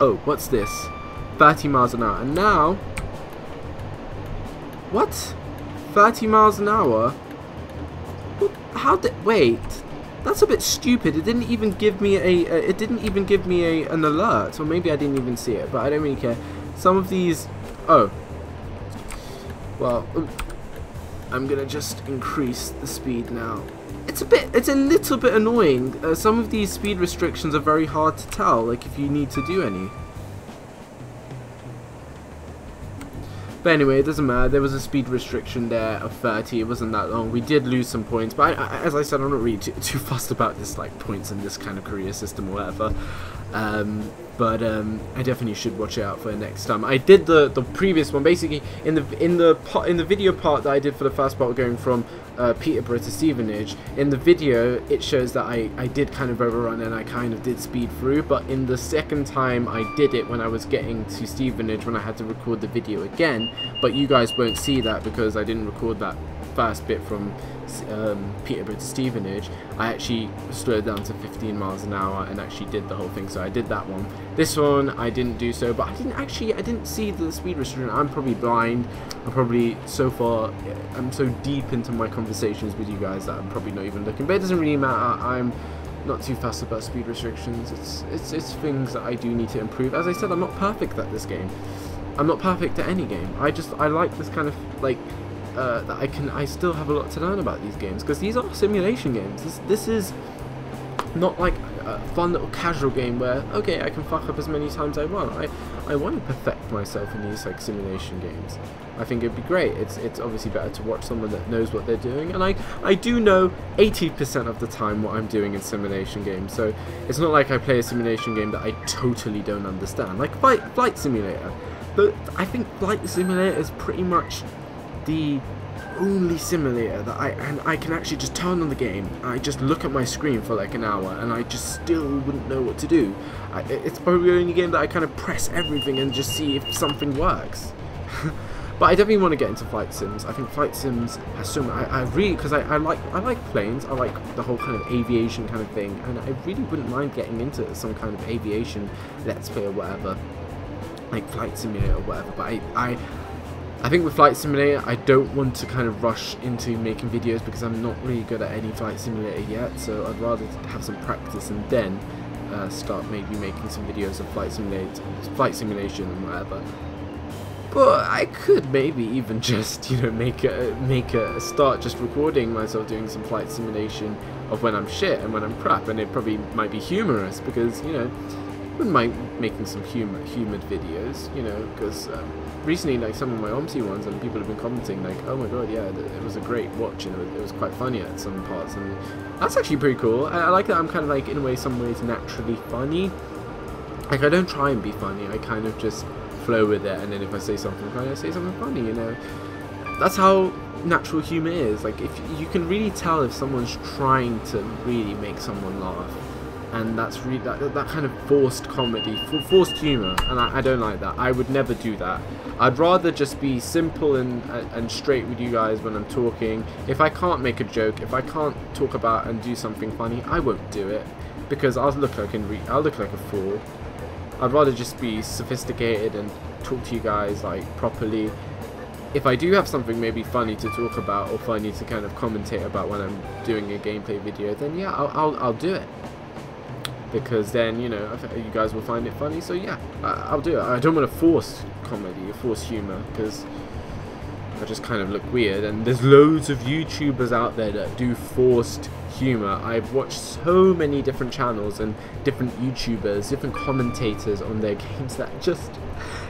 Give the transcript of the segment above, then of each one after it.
Oh, what's this? 30 miles an hour. And now... What? 30 miles an hour? What? How did... Wait. That's a bit stupid. It didn't even give me an alert. Or maybe I didn't even see it. But I don't really care. Some of these... Oh. Well... I'm gonna just increase the speed now. It's a little bit annoying. Some of these speed restrictions are very hard to tell, like if you need to do any. But anyway, it doesn't matter. There was a speed restriction there of 30. It wasn't that long. We did lose some points, but as I said, I'm not really too fussed about this, like points in this kind of career system or whatever. But I definitely should watch out for next time. I did the previous one basically in the video part that I did for the first part going from Peterborough to Stevenage. In the video it shows that I did kind of overrun and I kind of did speed through, but in the second time I did it when I was getting to Stevenage, when I had to record the video again, but you guys won't see that because I didn't record that first bit from Peterborough to Stevenage. I actually slowed down to 15 miles an hour and actually did the whole thing, so I did that one. This one I didn't do so, but I didn't see the speed restriction. I'm probably blind. I'm probably I'm so deep into my conversations with you guys that I'm probably not even looking, but it doesn't really matter. I'm not too fussed about speed restrictions. It's things that I do need to improve. As I said, I'm not perfect at this game. I'm not perfect at any game. I like this kind of like that I still have a lot to learn about these games, because these are simulation games. This is not like a fun little casual game where, okay, I can fuck up as many times as I want. I want to perfect myself in these like simulation games. I think it'd be great. It's obviously better to watch someone that knows what they're doing, and I do know 80% of the time what I'm doing in simulation games, so it's not like I play a simulation game that I totally don't understand, like Flight Simulator. But I think Flight Simulator is pretty much the only simulator that I can actually just turn on the game. I just look at my screen for like an hour and I just still wouldn't know what to do. It's probably the only game that I kind of press everything and just see if something works. But I definitely want to get into flight sims. I think flight sims has so much. I really, because I like planes. I like the whole kind of aviation kind of thing, and I really wouldn't mind getting into some kind of aviation let's play or whatever, like Flight Simulator or whatever. But I think with Flight Simulator, I don't want to kind of rush into making videos because I'm not really good at any Flight Simulator yet, so I'd rather have some practice and then start maybe making some videos of Flight Simulation and whatever. But I could maybe even just, you know, start just recording myself doing some flight simulation of when I'm shit and when I'm crap, and it probably might be humorous because, you know, I wouldn't mind making some humoured videos, you know, because recently, like, some of my OMSI ones, and people have been commenting, like, oh my god, yeah, it was a great watch, and it was quite funny at some parts, and that's actually pretty cool. I like that I'm kind of, like, in a way, some ways, naturally funny. Like, I don't try and be funny, I kind of just flow with it, and then if I say something funny, I say something funny, you know. That's how natural humour is. Like, if you can really tell if someone's trying to really make someone laugh. And that's really that kind of forced comedy, forced humour, and I don't like that. I would never do that. I'd rather just be simple and straight with you guys when I'm talking. If I can't make a joke, if I can't talk about and do something funny, I won't do it because I'll look like a fool. I'd rather just be sophisticated and talk to you guys like properly. If I do have something maybe funny to talk about or funny to kind of commentate about when I'm doing a gameplay video, then yeah, I'll do it. Because then, you know, you guys will find it funny, so yeah, I'll do it. I don't want to force comedy or force humour, because I just kind of look weird, and there's loads of YouTubers out there that do forced humour. I've watched so many different channels and different YouTubers, different commentators on their games that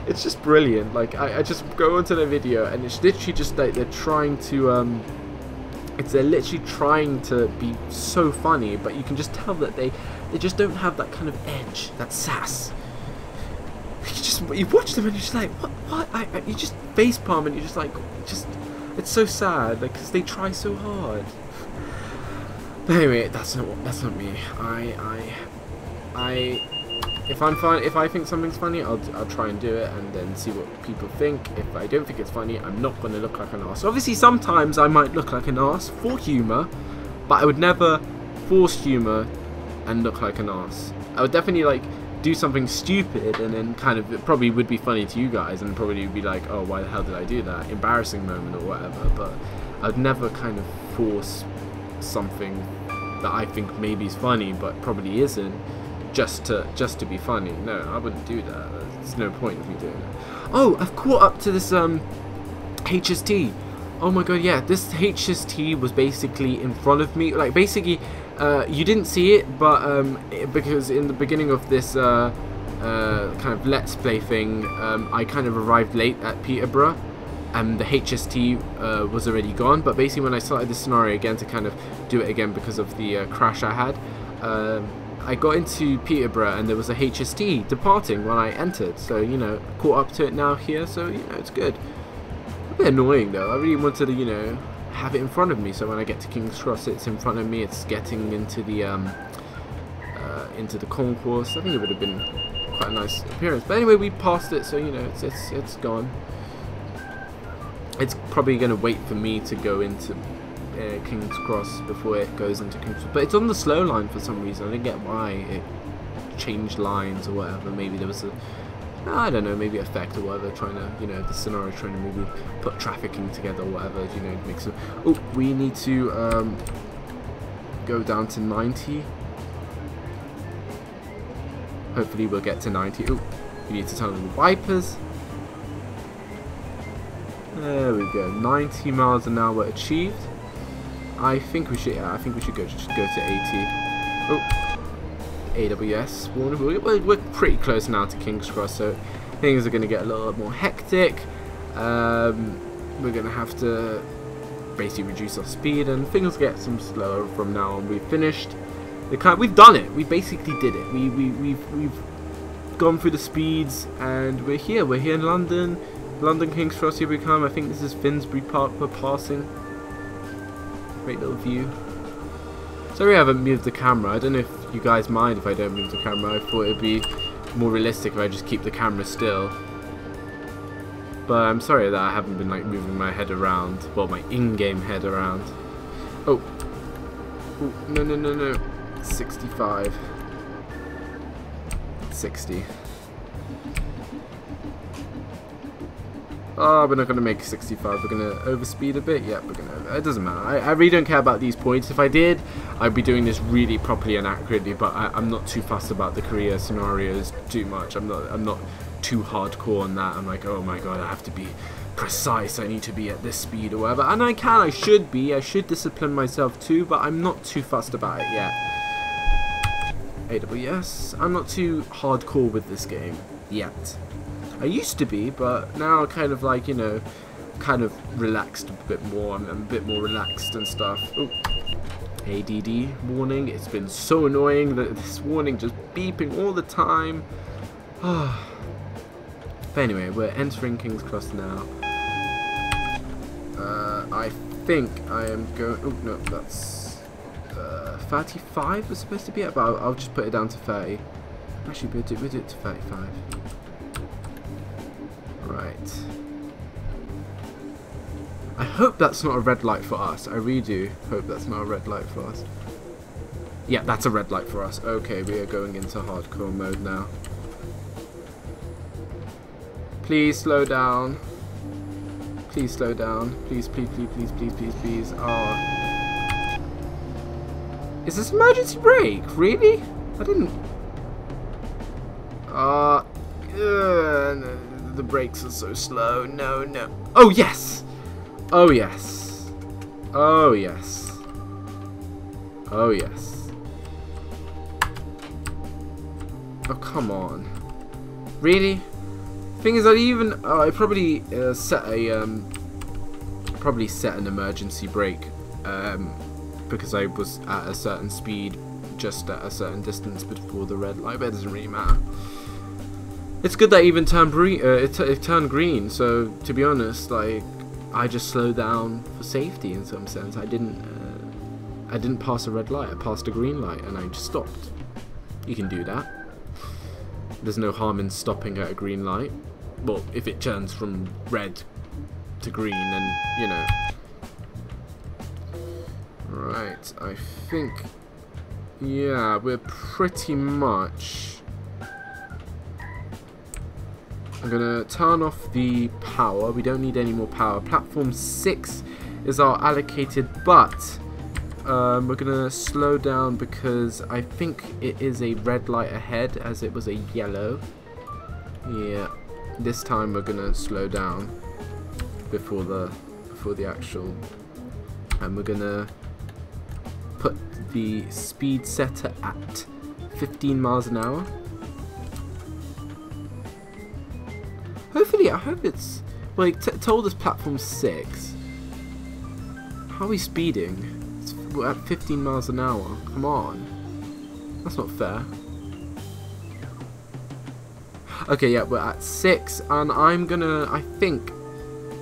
it's just brilliant. Like, I just go onto their video, and it's literally just like they're trying to, they're literally trying to be so funny, but you can just tell that they just don't have that kind of edge, that sass. You watch them and you're just like, what? You just facepalm and you're just like, it's so sad, like, because they try so hard. But anyway, that's not me. If I think something's funny, I'll try and do it and then see what people think. If I don't think it's funny, I'm not going to look like an arse. Obviously, sometimes I might look like an arse for humour, but I would never force humour and look like an arse. I would definitely like do something stupid, and then kind of it probably would be funny to you guys, and probably be like, oh, why the hell did I do that? Embarrassing moment or whatever. But I'd never kind of force something that I think maybe is funny but probably isn't, just to be funny. No, I wouldn't do that. There's no point of me doing it. Oh, I've caught up to this HST. Oh my god, yeah, this HST was basically in front of me. Like, basically, you didn't see it, but because in the beginning of this kind of Let's Play thing, I kind of arrived late at Peterborough, and the HST was already gone. But basically, when I started the scenario again to kind of do it again because of the crash I had, I got into Peterborough and there was a HST departing when I entered. So, you know, caught up to it now here, so, you know, it's good. A bit annoying though. I really wanted to, you know, have it in front of me, so when I get to King's Cross, it's in front of me. It's getting into the concourse. I think it would have been quite a nice appearance. But anyway, we passed it, so you know, it's gone. It's probably going to wait for me to go into King's Cross before it goes into King's Cross. But it's on the slow line for some reason. I didn't get why it changed lines or whatever. Maybe there was a, I don't know, maybe effect or whatever, trying to, you know, the scenario trying to maybe put trafficking together or whatever, you know, make some. Oh, we need to go down to 90. Hopefully we'll get to 90. Oh, we need to turn on the wipers. There we go. 90 miles an hour achieved. I think we should. Yeah, I think we should just go to 80. Oh, AWS. We're pretty close now to King's Cross, so things are going to get a little more hectic. We're going to have to basically reduce our speed, and things get some slower from now on. We've finished. We've done it. We basically did it. We've gone through the speeds, and we're here. We're here in London. London King's Cross, here we come. I think this is Finsbury Park we're passing. Great little view. Sorry I haven't moved the camera. I don't know if you guys mind if I don't move the camera. I thought it'd be more realistic if I just keep the camera still. But I'm sorry that I haven't been like moving my head around. Well, my in-game head around. Oh. Oh, no. 65. 60. Oh, we're not going to make 65. We're going to overspeed a bit. Yeah, we're going to. It doesn't matter. I really don't care about these points. If I did, I'd be doing this really properly and accurately. But I'm not too fussed about the career scenarios too much. I'm not too hardcore on that. I'm like, oh my god, I have to be precise. I need to be at this speed or whatever. And I should be. I should discipline myself too. But I'm not too fussed about it yet. AWS. I'm not too hardcore with this game yet. I used to be, but now kind of like, you know, kind of relaxed a bit more. I'm a bit more relaxed and stuff. Oh, ADD warning. It's been so annoying that this warning just beeping all the time. But anyway, we're entering King's Cross now. I think I am going. Oh no, that's 35 was supposed to be it, but I'll just put it down to 30. Actually, we'll do it to 35. Right. I hope that's not a red light for us. I really do hope that's not a red light for us. Yeah, that's a red light for us. Okay, we are going into hardcore mode now. Please slow down. Please slow down. Please. Oh. Is this emergency brake? Really? I didn't. No. The brakes are so slow. No. Oh yes. Oh yes. Oh yes. Oh yes. Oh come on. Really? Thing is, I probably set an emergency brake because I was at a certain speed, just at a certain distance before the red light. But it doesn't really matter. It's good that it even turned it turned green. So to be honest, like I just slowed down for safety in some sense. I didn't pass a red light. I passed a green light and I just stopped. You can do that. There's no harm in stopping at a green light. Well, if it turns from red to green, then you know. Right, I think. Yeah, we're pretty much... I'm gonna turn off the power. We don't need any more power. Platform 6 is our allocated, but we're gonna slow down because I think it is a red light ahead as it was a yellow. Yeah, this time we're gonna slow down before the actual, and we're gonna put the speed setter at 15 miles an hour. Hopefully, I hope it's, like, told us platform 6. How are we speeding? We're at 15 miles an hour. Come on. That's not fair. Okay, yeah, we're at 6, and I'm gonna, I think...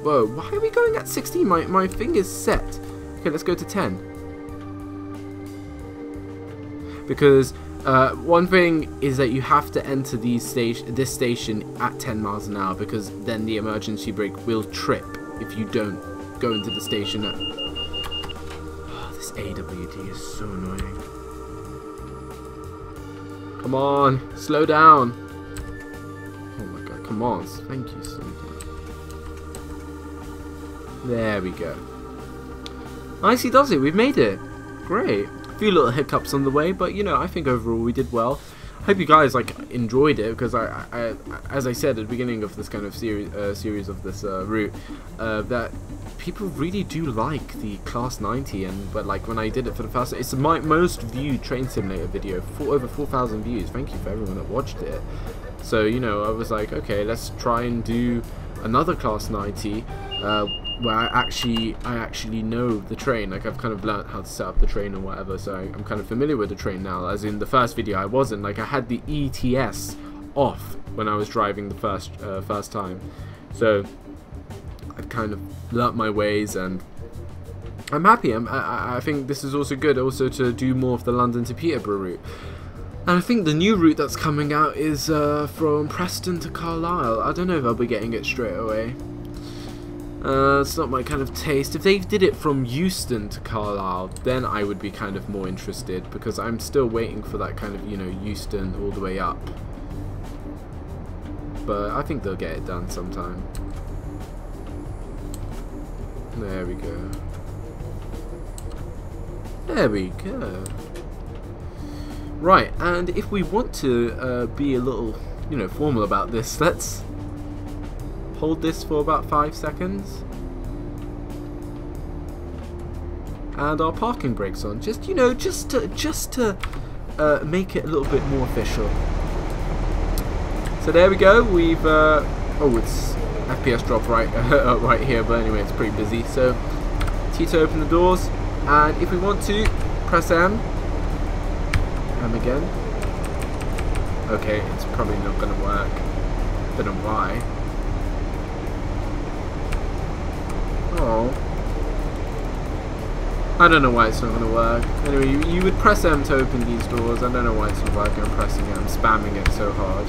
Whoa, why are we going at 16? My finger's set. Okay, let's go to 10. Because one thing is that you have to enter this station at 10 miles an hour, because then the emergency brake will trip if you don't go into the station at... Oh, this AWD is so annoying. Come on, slow down. Oh my god, come on, thank you so much. There we go. Nicely does it, we've made it. Great. A few little hiccups on the way, but you know, I think overall we did well. I hope you guys like enjoyed it, because I as I said at the beginning of this kind of series of this route, that people really do like the Class 90, but like when I did it for the first time, it's my most viewed train simulator video, over 4,000 views. Thank you for everyone that watched it. So you know, I was like, okay, let's try and do another Class 90. Where I actually know the train. Like, I've kind of learnt how to set up the train or whatever, so I'm kind of familiar with the train now. As in the first video I wasn't. Like, I had the ETS off when I was driving the first time, so I've kind of learnt my ways, and I'm happy. I think this is also good also to do more of the London to Peterborough route. And I think the new route that's coming out is from Preston to Carlisle. I don't know if I'll be getting it straight away. It's not my kind of taste. If they did it from Euston to Carlisle, then I would be kind of more interested, because I'm still waiting for that kind of, you know, Euston all the way up. But I think they'll get it done sometime. There we go. There we go. Right, and if we want to be a little, you know, formal about this, let's hold this for about 5 seconds, and our parking brake's on. Just, you know, just to make it a little bit more official. So there we go. We've oh, it's FPS drop right right here, but anyway, it's pretty busy. So Tito, open the doors, and if we want to press M again. Okay, it's probably not going to work. Don't know why. Oh, I don't know why it's not going to work. Anyway, you would press M to open these doors. I don't know why it's not working. I'm pressing it. I'm spamming it so hard.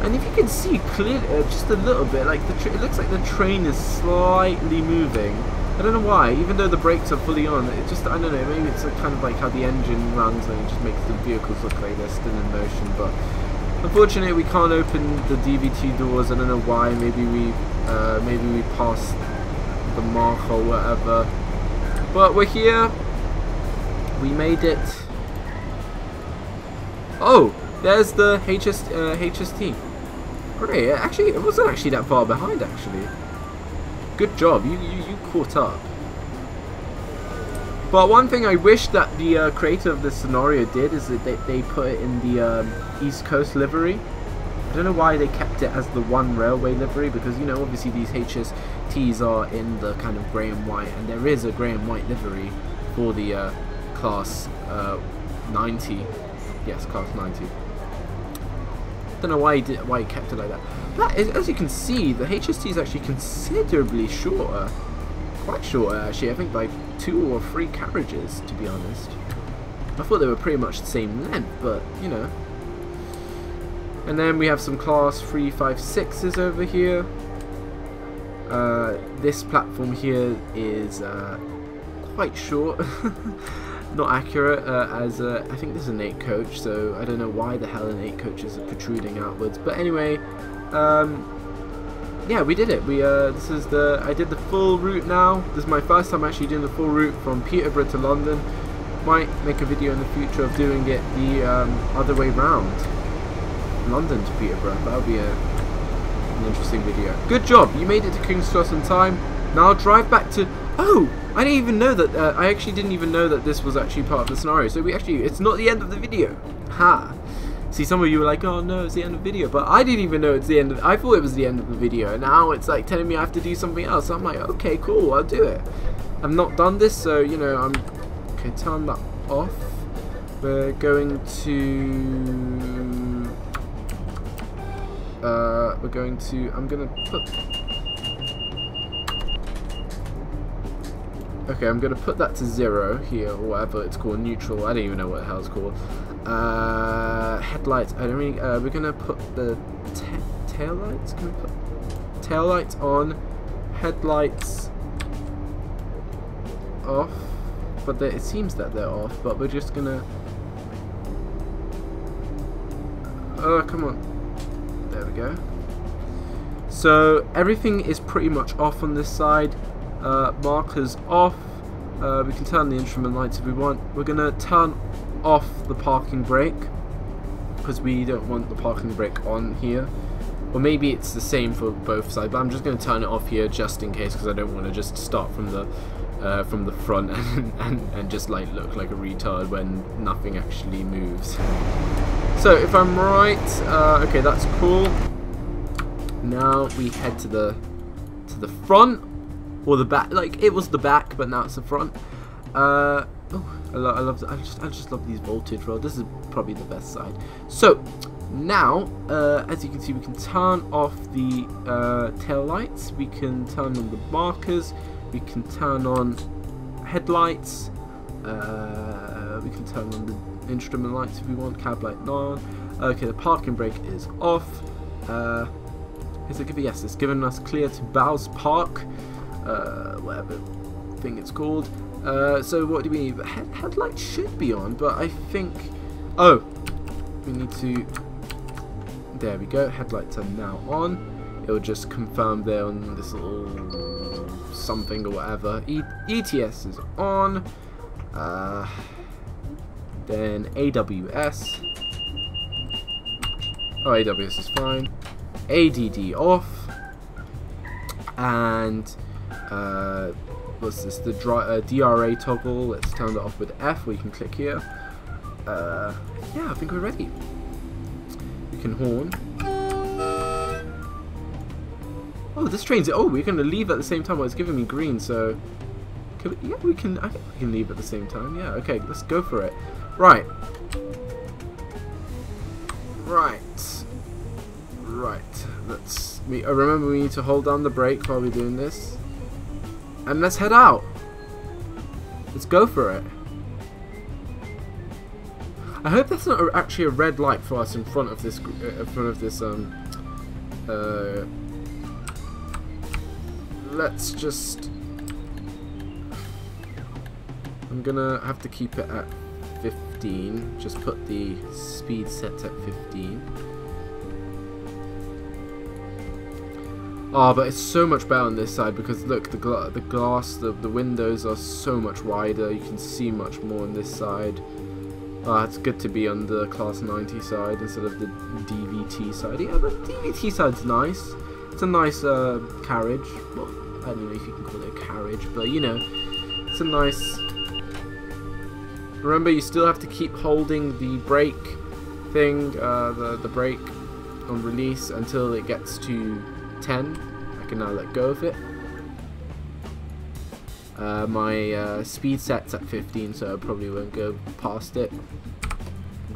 And if you can see clearly, just a little bit, like it looks like the train is slightly moving. I don't know why. Even though the brakes are fully on, it just, I don't know. Maybe it's kind of like how the engine runs, and it just makes the vehicles look like they're still in motion. But unfortunately, we can't open the DVT doors. I don't know why. Maybe we passed the mark or whatever. But we're here. We made it. Oh, there's the HST. Great. Actually, it wasn't actually that far behind. Actually, good job. You caught up. But one thing I wish that the creator of this scenario did is that they put it in the East Coast livery. I don't know why they kept it as the One Railway livery, because, you know, obviously these HSTs are in the kind of grey and white, and there is a grey and white livery for the Class 90. Yes, Class 90. Don't know why he kept it like that. But as you can see, the HST is actually considerably shorter. Quite shorter, actually. I think like 2 or 3 carriages, to be honest. I thought they were pretty much the same length, but, you know. And then we have some Class 356s over here. This platform here is quite short. not accurate, as I think this is an 8 coach, so I don't know why the hell an 8 coach is protruding outwards. But anyway, yeah, we did it. I did the full route now. This is my first time actually doing the full route from Peterborough to London. Might make a video in the future of doing it the other way round, London to Peterborough. That would be an interesting video. Good job, you made it to King's Cross in time. Now drive back to. Oh, I didn't even know that. I actually didn't even know that this was actually part of the scenario. So it's not the end of the video. Ha. See, some of you were like, oh no, it's the end of the video, but I didn't even know it's the end of. I thought it was the end of the video, and now it's like telling me I have to do something else. So I'm like, okay, cool, I'll do it. I've not done this, so you know, okay. Turn that off. We're going to. I'm gonna put. Okay, I'm gonna put that to 0 here, or whatever it's called, neutral. I don't even know what the hell it's called. Headlights. I don't really. We're gonna put the tail lights. Can we put tail lights on? Headlights off. But it seems that they're off. But we're just gonna. Oh, come on. There we go. So everything is pretty much off on this side. Markers off. We can turn the instrument lights if we want. We're gonna turn off the parking brake because we don't want the parking brake on here. Or maybe it's the same for both sides, but I'm just gonna turn it off here just in case, because I don't want to just start from the front and just like look like a retard when nothing actually moves. So if I'm right, okay, that's cool. Now we head to the front. Or the back, like it was the back, but now it's the front. Oh, I just love these voltage rods. This is probably the best side. So now, as you can see, we can turn off the tail lights. We can turn on the markers. We can turn on headlights. We can turn on the instrument lights if we want. Cab light on. Okay, the parking brake is off. Is it giving? Yes, it's giving us clear to Bowes Park. Whatever thing it's called. So what do we need? Headlights should be on, but I think. Oh, we need to. There we go. Headlights are now on. It'll just confirm there on this little something or whatever. ETS is on. Then AWS. Oh, AWS is fine. ADD off. And what's this? The DRA toggle. Let's turn it off with F. We can click here. Yeah, I think we're ready. We can horn. Oh, this train's. Oh, we're gonna leave at the same time. Well, it's giving me green, so. Yeah, we can. I think we can leave at the same time. Yeah. Okay, let's go for it. Right. Let's. Remember, we need to hold down the brake while we're doing this. And let's head out. Let's go for it. I hope that's not actually a red light for us in front of this. Let's just. I'm gonna have to keep it at 15. Just put the speed set at 15. Oh, but it's so much better on this side because look, the glass, the windows are so much wider. You can see much more on this side. It's good to be on the Class 90 side instead of the DVT side. Yeah, the DVT side's nice. It's a nice carriage. Well, I don't know if you can call it a carriage, but you know, it's a nice. Remember, you still have to keep holding the brake thing, the brake on release until it gets to 10. I can now let go of it. My speed set's at 15, so I probably won't go past it.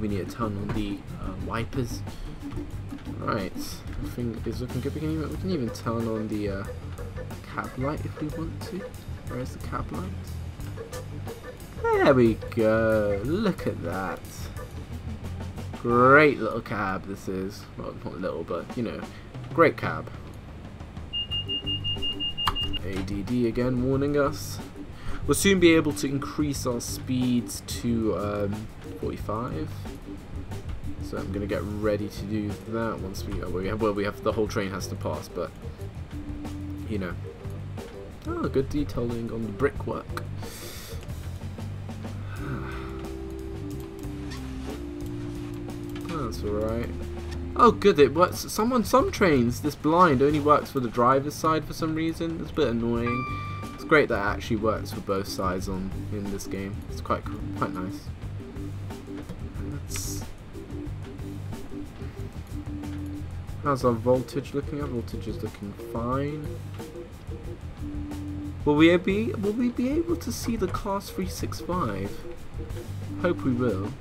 We need to turn on the wipers. Right, I think it's looking good. We can even turn on the cab light if we want to. Where's the cab light? There we go. Look at that. Great little cab this is. Well, not little, but you know, great cab. ADD again warning us. We'll soon be able to increase our speeds to 45. So I'm gonna get ready to do that once we have the whole train has to pass, but you know. Oh, good detailing on the brickwork. That's alright. Oh good, it works. Some trains, this blind only works for the driver's side for some reason. It's a bit annoying. It's great that it actually works for both sides in this game. It's quite nice. How's our voltage looking? Our voltage is looking fine. Will we be able to see the class 365? Hope we will.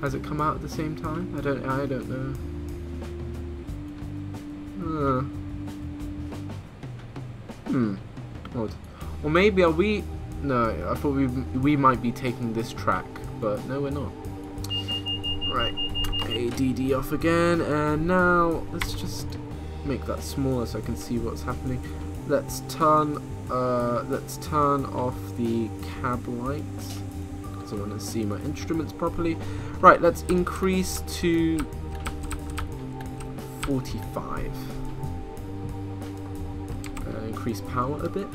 Has it come out at the same time? I don't know. Odd. Or maybe are we? No, I thought we might be taking this track, but no, we're not. Right, ADD off again, and now let's just make that smaller so I can see what's happening. Let's turn off the cab lights because I want to see my instruments properly. Right, let's increase to 45. Increase power a bit.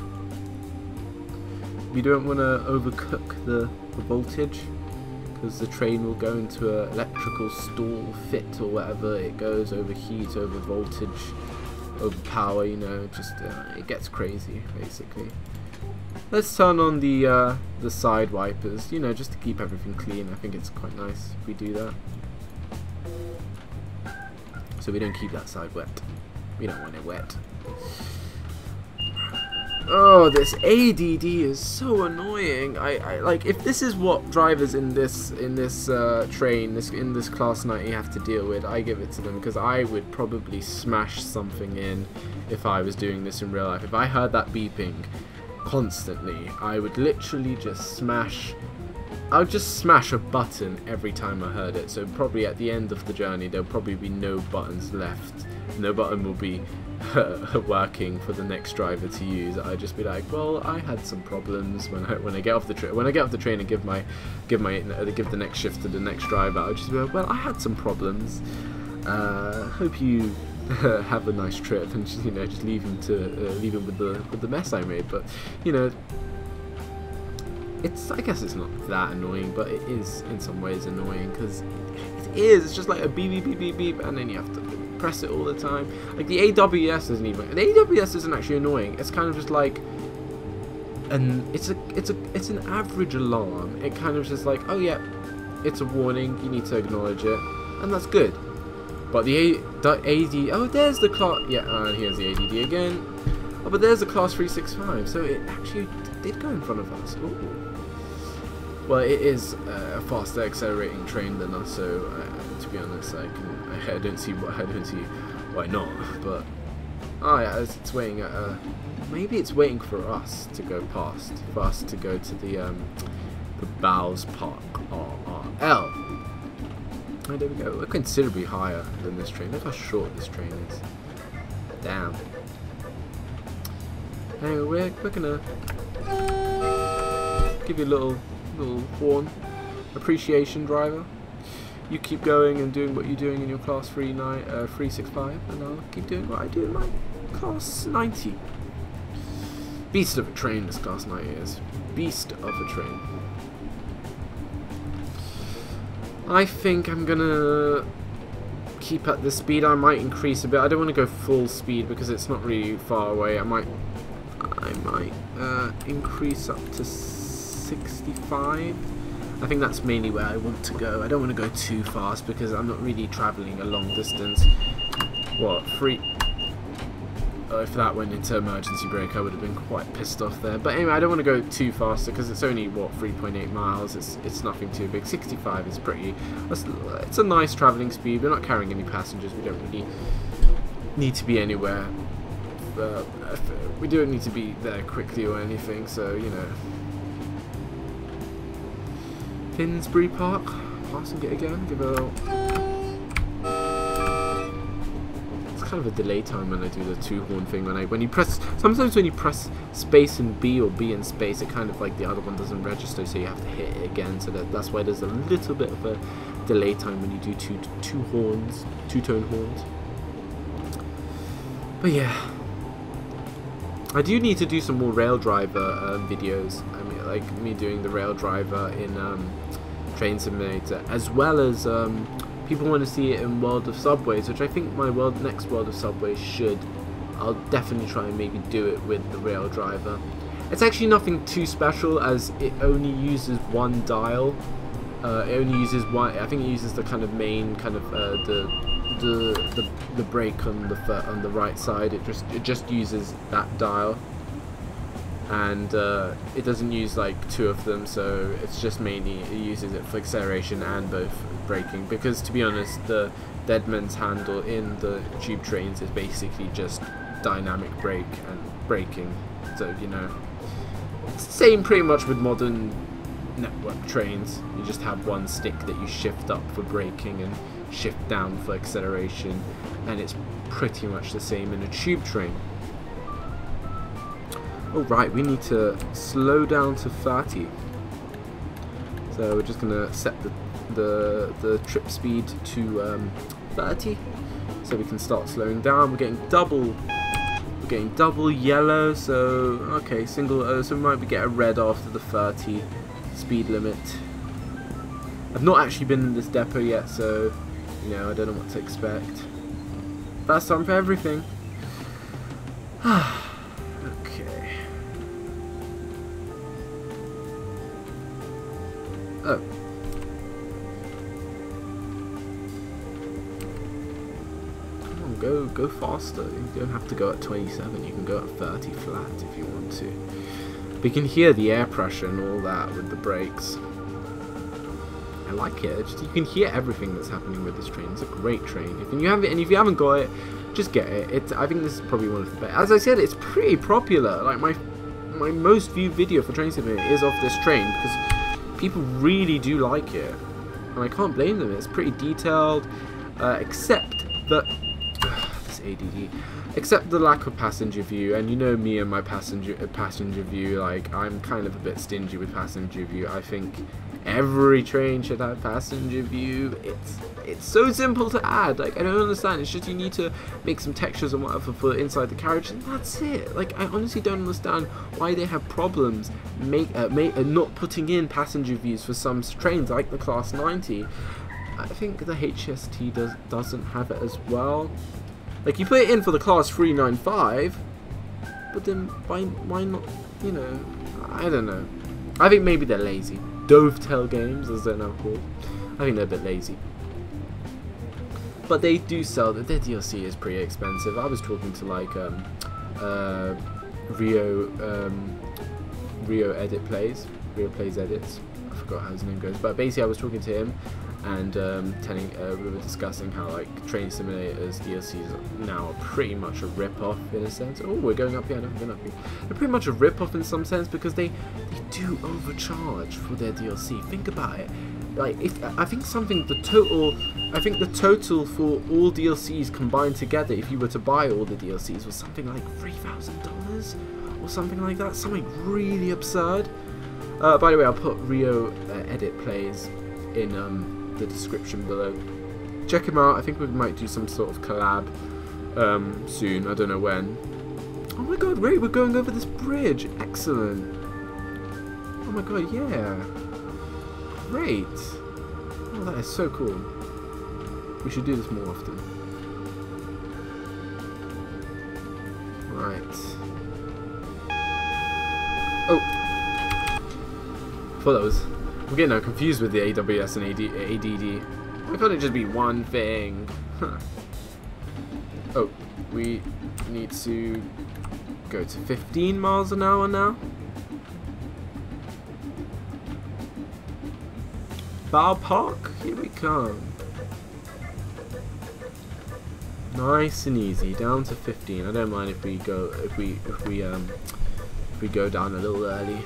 We don't want to overcook the voltage because the train will go into an electrical stall fit or whatever. It goes overheat, over voltage, over power. You know, just it gets crazy basically. Let's turn on the side wipers, you know, just to keep everything clean. I think it's quite nice if we do that. So we don't keep that side wet. We don't want it wet. Oh, this ADD is so annoying. I like, if this is what drivers in this train, in this class 90 have to deal with, I give it to them, because I would probably smash something in if I was doing this in real life. If I heard that beeping constantly, I would literally just smash. I would just smash a button every time I heard it. So probably at the end of the journey, there'll probably be no buttons left. No button will be working for the next driver to use. I'd just be like, well, I had some problems when I get off the train. When I get off the train and give the next shift to the next driver, I'd just be like, well, I had some problems. Hope you have a nice trip, and just, you know, just leave him with the mess I made. But you know, I guess it's not that annoying, but it is in some ways annoying, because it's just like a beep beep beep beep beep, and then you have to press it all the time. Like the AWS isn't even. The AWS isn't actually annoying. It's kind of just like, it's an average alarm. It kind of just like, oh yeah, it's a warning. You need to acknowledge it, and that's good. But the AD, oh, there's the class. Yeah, and here's the ADD again. Oh, but there's the class 365. So it actually did go in front of us. Ooh. Well, it is a faster accelerating train than us, so to be honest, I don't see why not. But oh yeah, it's waiting at maybe it's waiting for us to go past, for us to go to the Bowes Park RRL. Oh, there we go. We're considerably higher than this train. Look how short this train is. Damn. Anyway, we're gonna give you a little horn appreciation, driver. You keep going and doing what you're doing in your class 365, and I'll keep doing what I do in my class 90. Beast of a train, this class 90 is. Beast of a train. I think I'm gonna keep at this speed. I might increase a bit. I don't want to go full speed because it's not really far away. I might increase up to 65. I think that's mainly where I want to go. I don't want to go too fast because I'm not really travelling a long distance. What, if that went into emergency brake, I would have been quite pissed off there. But anyway, I don't want to go too fast because it's only, what, 3.8 miles. It's nothing too big. 65 is pretty. It's a nice travelling speed. We're not carrying any passengers. We don't really need to be anywhere. We don't need to be there quickly or anything. So, you know. Finsbury Park. Passing it again. Give it a little. kind of a delay time when I do the 2-horn thing. When you press, sometimes when you press space and B or B and space, it kind of like the other one doesn't register, so you have to hit it again. So that's why there's a little bit of a delay time when you do two-tone horns. But yeah, I do need to do some more rail driver videos. I mean, like me doing the rail driver in Train Simulator, as well as people want to see it in World of Subways, which I think my next World of Subways should. I'll definitely try and maybe do it with the rail driver. It's actually nothing too special, as it only uses one dial. It only uses one. I think it uses the kind of main kind of the brake on the right side. It just uses that dial, and it doesn't use like two of them. So it's just mainly it uses it for acceleration and both braking. Because to be honest, the Deadman's handle in the tube trains is basically just dynamic brake and braking. So you know, it's the same pretty much with modern network trains. You just have one stick that you shift up for braking and shift down for acceleration, and it's pretty much the same in a tube train. Alright, we need to slow down to 30. So we're just gonna set the trip speed to 30, so we can start slowing down. We're getting double yellow, so okay, single. So we might get a red after the 30 speed limit. I've not actually been in this depot yet, so you know, I don't know what to expect. First time for everything. Okay. Oh. Come on, go faster. You don't have to go at 27. You can go at 30 flat if you want to. We can hear the air pressure and all that with the brakes. I like it. You can hear everything that's happening with this train. It's a great train. If you haven't got it, just get it. I think this is probably one of the best. As I said, it's pretty popular. Like my most viewed video for Train Simulator is of this train, because people really do like it, and I can't blame them. It's pretty detailed, except that this ADD. Except the lack of passenger view, and you know me and my passenger view. Like, I'm kind of a bit stingy with passenger view. I think every train should have passenger view. It's so simple to add. Like, I don't understand. It's just you need to make some textures and whatever for inside the carriage, and that's it. Like, I honestly don't understand why they have problems not putting in passenger views for some trains like the Class 90. I think the HST doesn't have it as well. Like, you put it in for the Class 395, but then why not, you know, I don't know. I think maybe they're lazy. Dovetail Games, as they're now called. I think they're a bit lazy. But they do sell, their DLC is pretty expensive. I was talking to like RioLetsPlays Edits. I forgot how his name goes, but basically I was talking to him, and we were discussing how like Train Simulator's DLCs now are pretty much a rip-off in a sense. Oh, we're going up here. No, we're going up here. They're pretty much a rip-off in some sense, because they do overcharge for their DLC. Think about it. Like, I think the total for all DLCs combined together, if you were to buy all the DLCs, was something like $3,000 or something like that. Something really absurd. By the way, I'll put RioLetsPlays in the description below. Check him out. I think we might do some sort of collab soon. I don't know when. Oh my god, great, we're going over this bridge. Excellent. Oh my god, yeah. Great. Oh, that is so cool. We should do this more often. Right. Oh. I thought that was... I'm getting now confused with the AWS and ADD. Why can't it just be one thing? Huh. Oh, we need to go to 15 miles an hour now. Bow Park, here we come. Nice and easy, down to 15. I don't mind if we go down a little early.